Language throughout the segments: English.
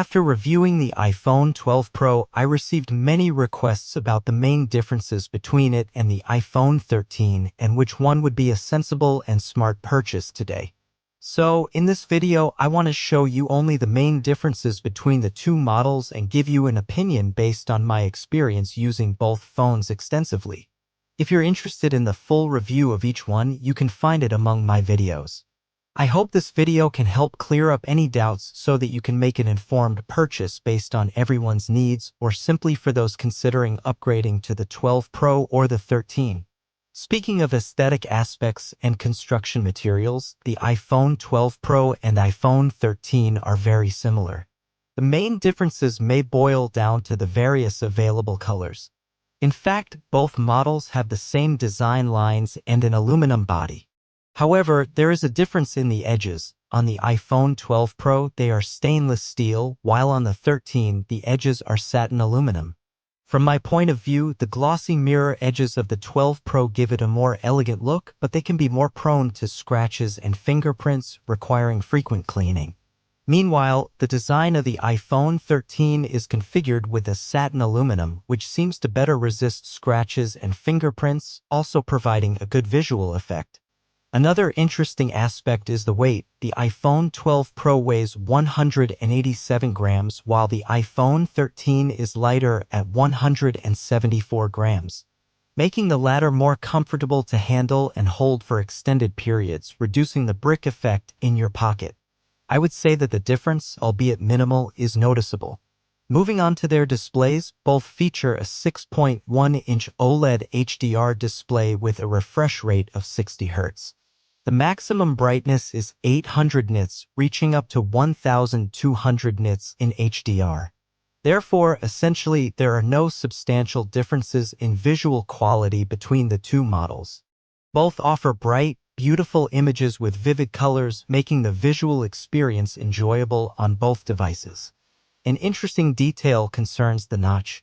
After reviewing the iPhone 12 Pro, I received many requests about the main differences between it and the iPhone 13 and which one would be a sensible and smart purchase today. So, in this video, I want to show you only the main differences between the two models and give you an opinion based on my experience using both phones extensively. If you're interested in the full review of each one, you can find it among my videos. I hope this video can help clear up any doubts so that you can make an informed purchase based on everyone's needs or simply for those considering upgrading to the 12 Pro or the 13. Speaking of aesthetic aspects and construction materials, the iPhone 12 Pro and iPhone 13 are very similar. The main differences may boil down to the various available colors. In fact, both models have the same design lines and an aluminum body. However, there is a difference in the edges. On the iPhone 12 Pro, they are stainless steel, while on the 13, the edges are satin aluminum. From my point of view, the glossy mirror edges of the 12 Pro give it a more elegant look, but they can be more prone to scratches and fingerprints, requiring frequent cleaning. Meanwhile, the design of the iPhone 13 is configured with a satin aluminum, which seems to better resist scratches and fingerprints, also providing a good visual effect. Another interesting aspect is the weight. The iPhone 12 Pro weighs 187 grams, while the iPhone 13 is lighter at 174 grams, making the latter more comfortable to handle and hold for extended periods, reducing the brick effect in your pocket. I would say that the difference, albeit minimal, is noticeable. Moving on to their displays, both feature a 6.1-inch OLED HDR display with a refresh rate of 60 Hz. The maximum brightness is 800 nits, reaching up to 1200 nits in HDR. Therefore, essentially, there are no substantial differences in visual quality between the two models. Both offer bright, beautiful images with vivid colors, making the visual experience enjoyable on both devices. An interesting detail concerns the notch.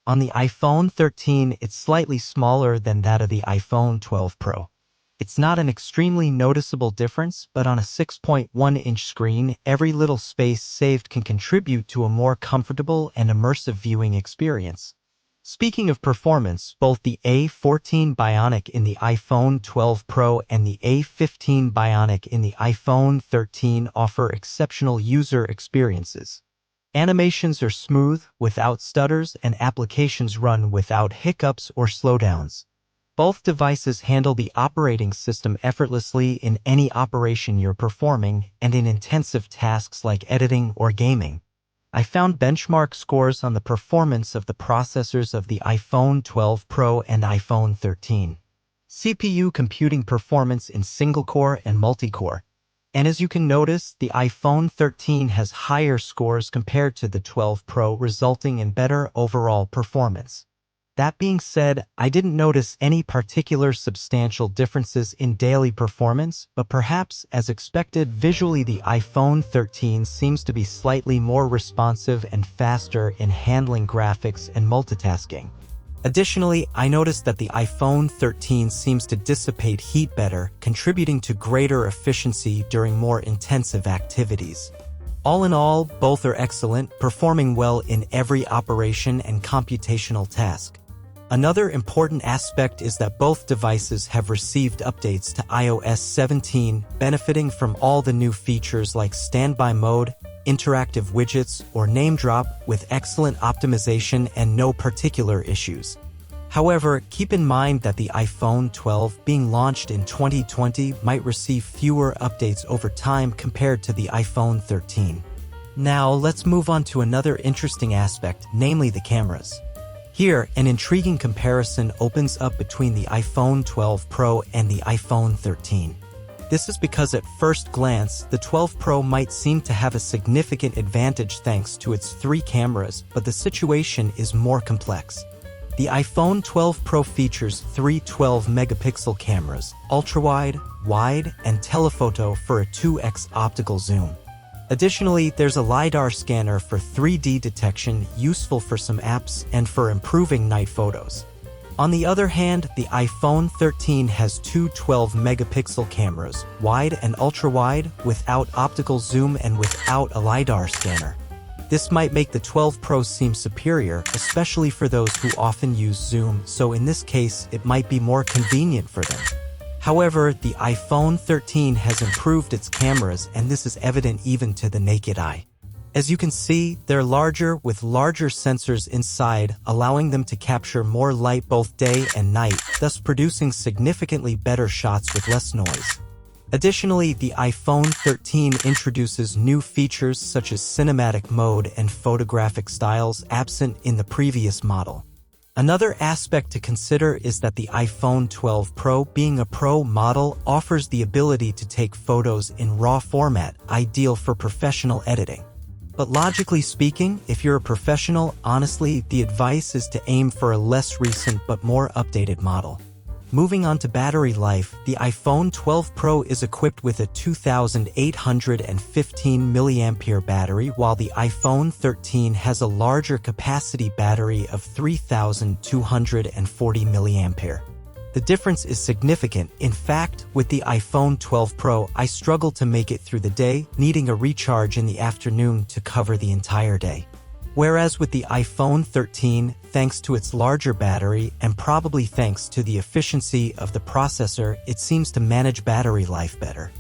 On the iPhone 13, it's slightly smaller than that of the iPhone 12 Pro. It's not an extremely noticeable difference, but on a 6.1-inch screen, every little space saved can contribute to a more comfortable and immersive viewing experience. Speaking of performance, both the A14 Bionic in the iPhone 12 Pro and the A15 Bionic in the iPhone 13 offer exceptional user experiences. Animations are smooth, without stutters, and applications run without hiccups or slowdowns. Both devices handle the operating system effortlessly in any operation you're performing and in intensive tasks like editing or gaming. I found benchmark scores on the performance of the processors of the iPhone 12 Pro and iPhone 13. CPU computing performance in single-core and multi-core. And as you can notice, the iPhone 13 has higher scores compared to the 12 Pro, resulting in better overall performance. That being said, I didn't notice any particular substantial differences in daily performance, but perhaps, as expected, visually the iPhone 13 seems to be slightly more responsive and faster in handling graphics and multitasking. Additionally, I noticed that the iPhone 13 seems to dissipate heat better, contributing to greater efficiency during more intensive activities. All in all, both are excellent, performing well in every operation and computational task. Another important aspect is that both devices have received updates to iOS 17, benefiting from all the new features like standby mode, interactive widgets, or name drop, with excellent optimization and no particular issues. However, keep in mind that the iPhone 12 being launched in 2020 might receive fewer updates over time compared to the iPhone 13. Now, let's move on to another interesting aspect, namely the cameras. Here, an intriguing comparison opens up between the iPhone 12 Pro and the iPhone 13. This is because at first glance, the 12 Pro might seem to have a significant advantage thanks to its 3 cameras, but the situation is more complex. The iPhone 12 Pro features 3 12-megapixel cameras, ultrawide, wide, and telephoto for a 2x optical zoom. Additionally, there's a LiDAR scanner for 3D detection, useful for some apps and for improving night photos. On the other hand, the iPhone 13 has 2 12-megapixel cameras, wide and ultra-wide, without optical zoom and without a LiDAR scanner. This might make the 12 Pro seem superior, especially for those who often use zoom, so in this case, it might be more convenient for them. However, the iPhone 13 has improved its cameras, and this is evident even to the naked eye. As you can see, they're larger with larger sensors inside, allowing them to capture more light both day and night, thus producing significantly better shots with less noise. Additionally, the iPhone 13 introduces new features such as cinematic mode and photographic styles absent in the previous model. Another aspect to consider is that the iPhone 12 Pro, being a Pro model, offers the ability to take photos in RAW format, ideal for professional editing. But logically speaking, if you're a professional, honestly, the advice is to aim for a less recent but more updated model. Moving on to battery life, the iPhone 12 Pro is equipped with a 2,815 mAh battery, while the iPhone 13 has a larger capacity battery of 3,240 mAh. The difference is significant. In fact, with the iPhone 12 Pro, I struggle to make it through the day, needing a recharge in the afternoon to cover the entire day. Whereas with the iPhone 13, thanks to its larger battery and probably thanks to the efficiency of the processor, it seems to manage battery life better.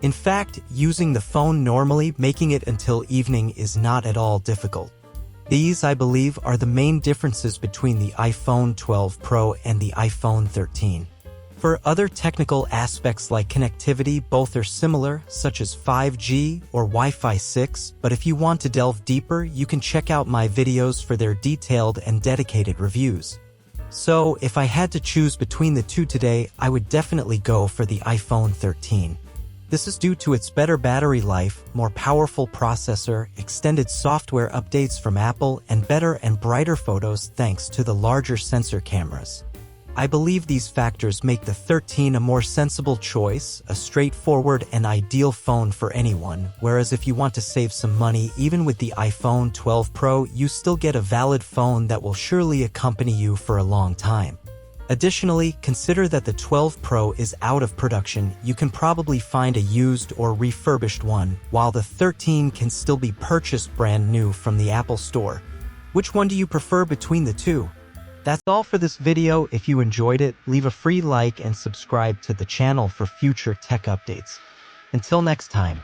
In fact, using the phone normally, making it until evening is not at all difficult. These, I believe, are the main differences between the iPhone 12 Pro and the iPhone 13. For other technical aspects like connectivity, both are similar, such as 5G or Wi-Fi 6, but if you want to delve deeper, you can check out my videos for their detailed and dedicated reviews. So, if I had to choose between the two today, I would definitely go for the iPhone 13. This is due to its better battery life, more powerful processor, extended software updates from Apple, and better and brighter photos thanks to the larger sensor cameras. I believe these factors make the 13 a more sensible choice, a straightforward and ideal phone for anyone, whereas if you want to save some money, even with the iPhone 12 Pro, you still get a valid phone that will surely accompany you for a long time. Additionally, consider that the 12 Pro is out of production. You can probably find a used or refurbished one, while the 13 can still be purchased brand new from the Apple Store. Which one do you prefer between the two? That's all for this video. If you enjoyed it, leave a free like and subscribe to the channel for future tech updates. Until next time.